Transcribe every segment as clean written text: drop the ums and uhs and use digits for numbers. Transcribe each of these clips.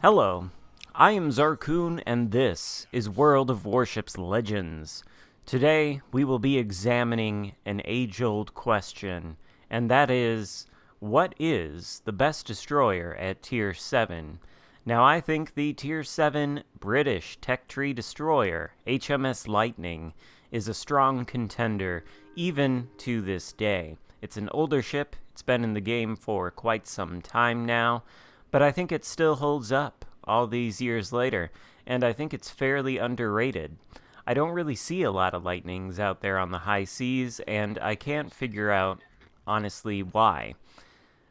Hello, I am Xarkun, and this is World of Warships Legends. Today, we will be examining an age-old question, and that is, what is the best destroyer at Tier 7? Now, I think the Tier 7 British Tech Tree Destroyer, HMS Lightning, is a strong contender, even to this day. It's an older ship, it's been in the game for quite some time now, but I think it still holds up all these years later, and I think it's fairly underrated. I don't really see a lot of Lightnings out there on the high seas, and I can't figure out, honestly, why.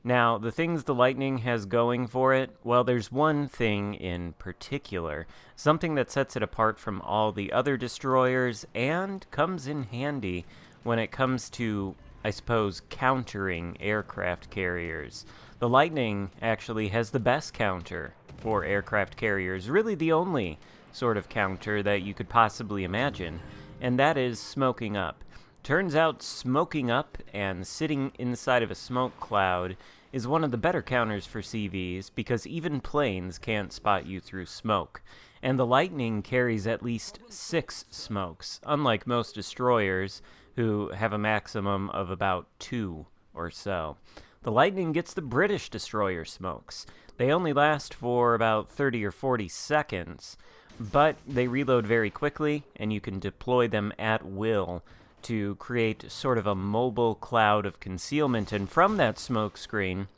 Now, the things the Lightning has going for it, well, there's one thing in particular, something that sets it apart from all the other destroyers, and comes in handy when it comes to, I suppose, countering aircraft carriers. The Lightning actually has the best counter for aircraft carriers, really the only sort of counter that you could possibly imagine, and that is smoking up. Turns out smoking up and sitting inside of a smoke cloud is one of the better counters for CVs because even planes can't spot you through smoke. And the Lightning carries at least 6 smokes, unlike most destroyers who have a maximum of about 2 or so. The Lightning gets the British destroyer smokes. They only last for about 30 or 40 seconds, but they reload very quickly, and you can deploy them at will to create sort of a mobile cloud of concealment. And from that smoke screen,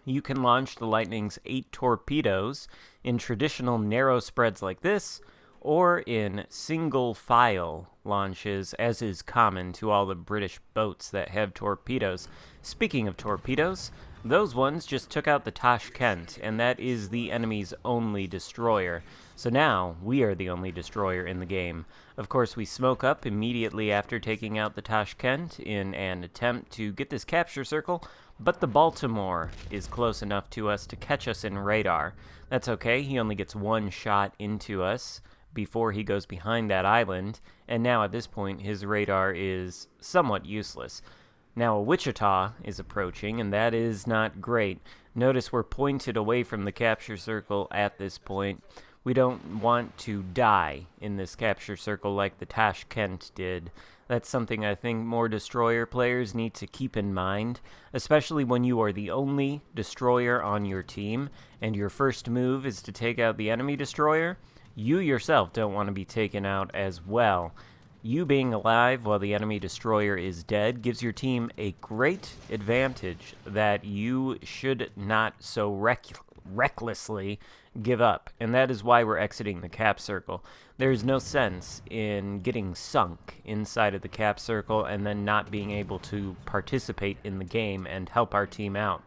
you can launch the Lightning's 8 torpedoes in traditional narrow spreads like this, or in single file launches, as is common to all the British boats that have torpedoes. Speaking of torpedoes, those ones just took out the Tashkent, and that is the enemy's only destroyer. So now, we are the only destroyer in the game. Of course, we smoke up immediately after taking out the Tashkent in an attempt to get this capture circle, but the Baltimore is close enough to us to catch us in radar. That's okay, he only gets one shot into us before he goes behind that island, and now at this point his radar is somewhat useless. Now a Wichita is approaching, and that is not great. Notice we're pointed away from the capture circle at this point. We don't want to die in this capture circle like the Tashkent did. That's something I think more destroyer players need to keep in mind, especially when you are the only destroyer on your team, and your first move is to take out the enemy destroyer. You yourself don't want to be taken out as well. You being alive while the enemy destroyer is dead gives your team a great advantage that you should not so recklessly give up, and that is why we're exiting the cap circle. There is no sense in getting sunk inside of the cap circle and then not being able to participate in the game and help our team out.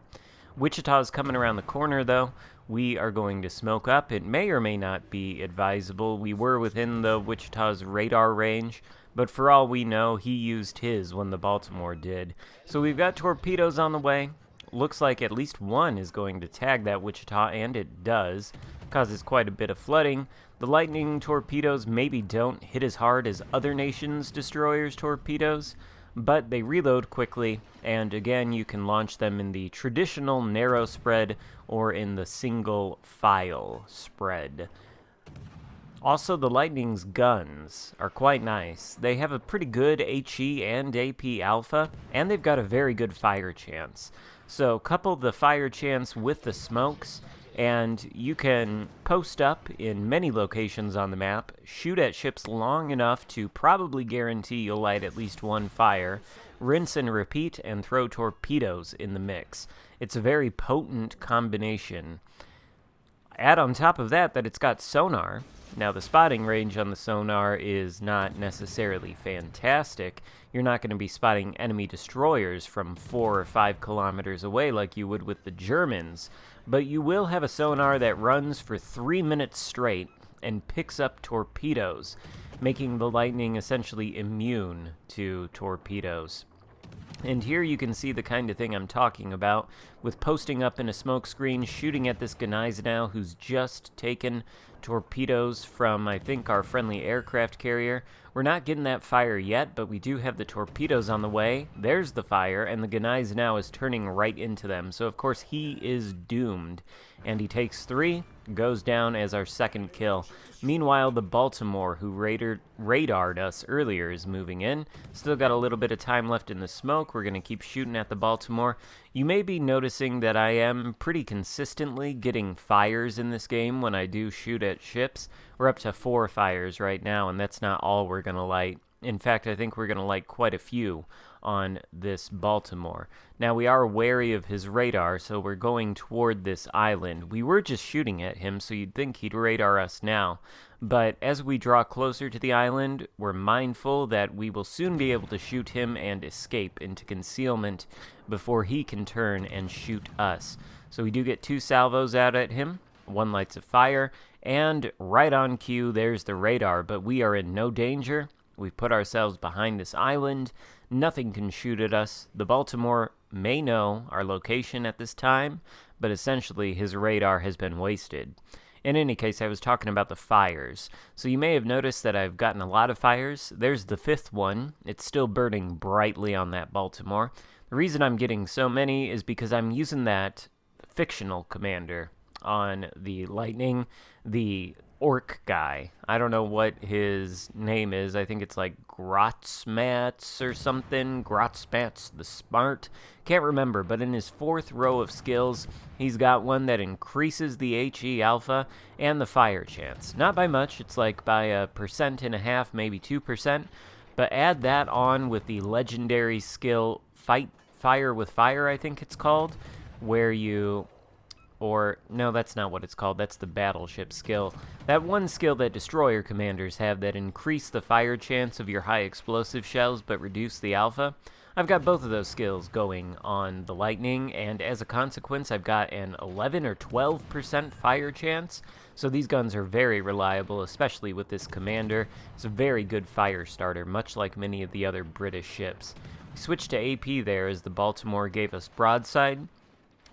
Wichita's coming around the corner, though. We are going to smoke up. It may or may not be advisable. We were within the Wichita's radar range, but for all we know, he used his when the Baltimore did. So we've got torpedoes on the way. Looks like at least one is going to tag that Wichita, and it does. Causes quite a bit of flooding. The Lightning torpedoes maybe don't hit as hard as other nations' destroyers' torpedoes, but they reload quickly, and again, you can launch them in the traditional narrow spread or in the single file spread. Also, the Lightning's guns are quite nice. They have a pretty good HE and AP alpha, and they've got a very good fire chance. So couple the fire chance with the smokes, and you can post up in many locations on the map, shoot at ships long enough to probably guarantee you'll light at least one fire, rinse and repeat, and throw torpedoes in the mix. It's a very potent combination. Add on top of that it's got sonar. Now, the spotting range on the sonar is not necessarily fantastic. You're not going to be spotting enemy destroyers from 4 or 5 kilometers away like you would with the Germans, but you will have a sonar that runs for 3 minutes straight and picks up torpedoes, making the Lightning essentially immune to torpedoes. And here you can see the kind of thing I'm talking about, with posting up in a smoke screen, shooting at this Gneisenau who's just taken torpedoes from, I think, our friendly aircraft carrier. We're not getting that fire yet, but we do have the torpedoes on the way. There's the fire, and the Gneisenau is turning right into them, so of course he is doomed. And he takes 3, goes down as our second kill. Meanwhile, the Baltimore, who radared us earlier, is moving in. Still got a little bit of time left in the smoke. We're going to keep shooting at the Baltimore. You may be noticing that I am pretty consistently getting fires in this game when I do shoot at ships. We're up to 4 fires right now, and that's not all we're going to light. In fact, I think we're going to light quite a few on this Baltimore. Now, we are wary of his radar, so we're going toward this island. We were just shooting at him, so you'd think he'd radar us now. But as we draw closer to the island, we're mindful that we will soon be able to shoot him and escape into concealment before he can turn and shoot us. So we do get 2 salvos out at him. 1 lights a fire, and right on cue, there's the radar, but we are in no danger. We've put ourselves behind this island. Nothing can shoot at us. The Baltimore may know our location at this time, but essentially his radar has been wasted. In any case, I was talking about the fires. So you may have noticed that I've gotten a lot of fires. There's the 5th one. It's still burning brightly on that Baltimore. The reason I'm getting so many is because I'm using that fictional commander on the Lightning, the orc guy. I don't know what his name is. I think it's like Grotzmats or something. Grotzmats the Smart. Can't remember, but in his 4th row of skills, he's got one that increases the HE alpha and the fire chance. Not by much. It's like by 1.5%, maybe 2%. But add that on with the legendary skill Fight Fire with Fire, I think it's called, where you... Or, no, that's not what it's called. That's the battleship skill. That one skill that destroyer commanders have that increase the fire chance of your high explosive shells but reduce the alpha. I've got both of those skills going on the Lightning, and as a consequence, I've got an 11 or 12% fire chance. So these guns are very reliable, especially with this commander. It's a very good fire starter, much like many of the other British ships. We switched to AP there as the Baltimore gave us broadside.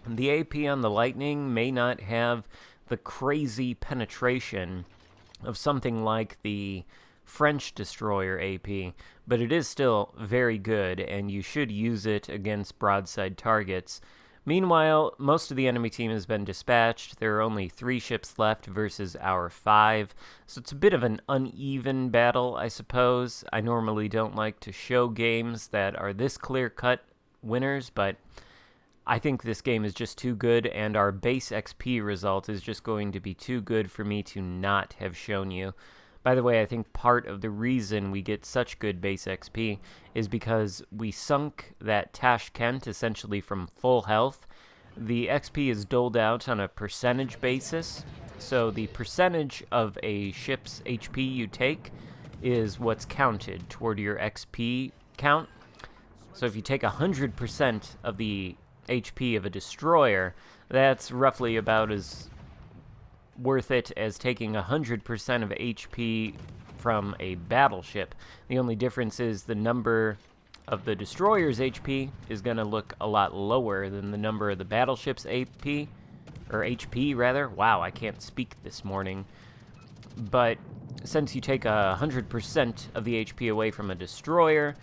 The AP on the Lightning may not have the crazy penetration of something like the French destroyer AP, but it is still very good, and you should use it against broadside targets. Meanwhile, most of the enemy team has been dispatched. There are only 3 ships left versus our 5, so it's a bit of an uneven battle, I suppose. I normally don't like to show games that are this clear-cut winners, but I think this game is just too good, and our base XP result is just going to be too good for me to not have shown you. By the way, I think part of the reason we get such good base XP is because we sunk that Tashkent essentially from full health. The XP is doled out on a percentage basis, so the percentage of a ship's HP you take is what's counted toward your XP count. So if you take 100% of the HP of a destroyer, that's roughly about as worth it as taking 100% of HP from a battleship. The only difference is the number of the destroyer's HP is going to look a lot lower than the number of the battleship's AP, or HP rather. Wow, I can't speak this morning. But since you take 100% of the HP away from a destroyer,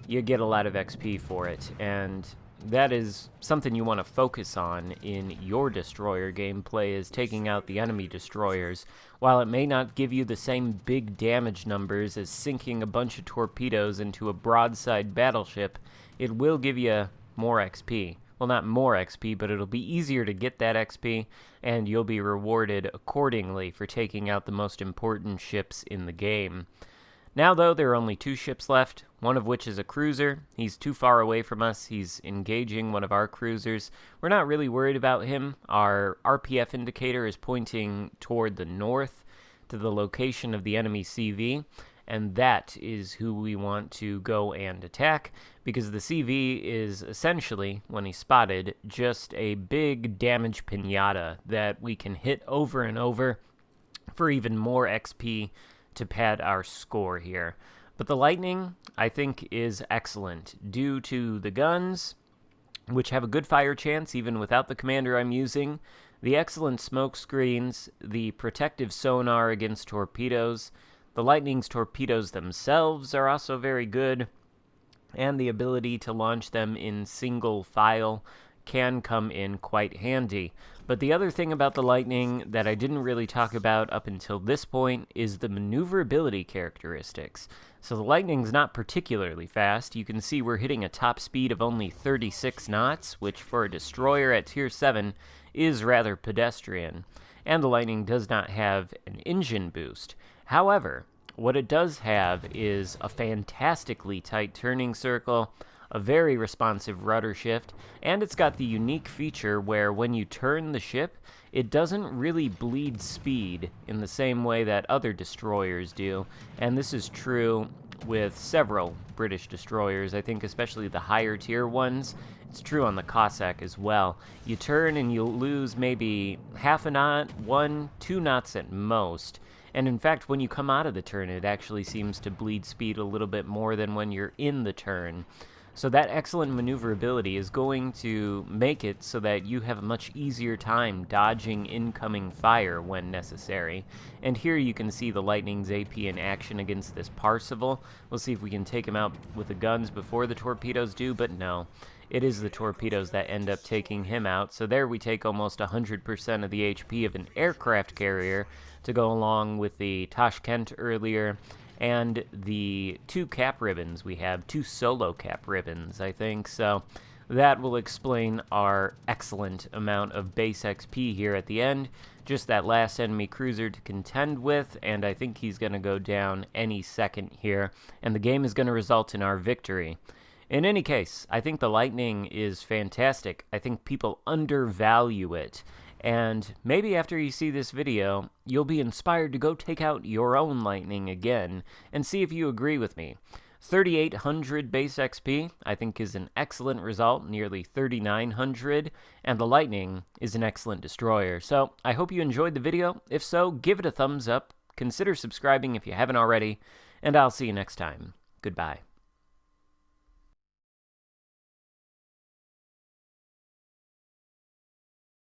you get a lot of XP for it, and that is something you want to focus on in your destroyer gameplay, is taking out the enemy destroyers. While it may not give you the same big damage numbers as sinking a bunch of torpedoes into a broadside battleship, it will give you more XP. Well, not more XP, but it'll be easier to get that XP, and you'll be rewarded accordingly for taking out the most important ships in the game. Now, though, there are only 2 ships left, one of which is a cruiser. He's too far away from us. He's engaging one of our cruisers. We're not really worried about him. Our RPF indicator is pointing toward the north to the location of the enemy CV, and that is who we want to go and attack, because the CV is essentially, when he's spotted, just a big damage piñata that we can hit over and over for even more XP to pad our score here. But the Lightning, I think, is excellent due to the guns, which have a good fire chance even without the commander I'm using, the excellent smoke screens, the protective sonar against torpedoes. The Lightning's torpedoes themselves are also very good, and the ability to launch them in single file can come in quite handy. But the other thing about the Lightning that I didn't really talk about up until this point is the maneuverability characteristics. So the Lightning's not particularly fast. You can see we're hitting a top speed of only 36 knots, which for a destroyer at Tier 7 is rather pedestrian. And the Lightning does not have an engine boost. However, what it does have is a fantastically tight turning circle, a very responsive rudder shift, and it's got the unique feature where when you turn the ship, it doesn't really bleed speed in the same way that other destroyers do, and this is true with several British destroyers, I think especially the higher tier ones. It's true on the Cossack as well. You turn and you'll lose maybe half a knot, 1-2 knots at most. And in fact, when you come out of the turn, it actually seems to bleed speed a little bit more than when you're in the turn. So that excellent maneuverability is going to make it so that you have a much easier time dodging incoming fire when necessary. And here you can see the Lightning's AP in action against this Parseval. We'll see if we can take him out with the guns before the torpedoes do, but no. It is the torpedoes that end up taking him out. So there we take almost 100% of the HP of an aircraft carrier to go along with the Tashkent earlier. And the 2 cap ribbons we have, 2 solo cap ribbons, I think. So that will explain our excellent amount of base XP here at the end. Just that last enemy cruiser to contend with, and I think he's going to go down any second here. And the game is going to result in our victory. In any case, I think the Lightning is fantastic. I think people undervalue it. And maybe after you see this video, you'll be inspired to go take out your own Lightning again and see if you agree with me. 3,800 base XP, I think, is an excellent result, nearly 3,900, and the Lightning is an excellent destroyer. So I hope you enjoyed the video. If so, give it a thumbs up, consider subscribing if you haven't already, and I'll see you next time. Goodbye.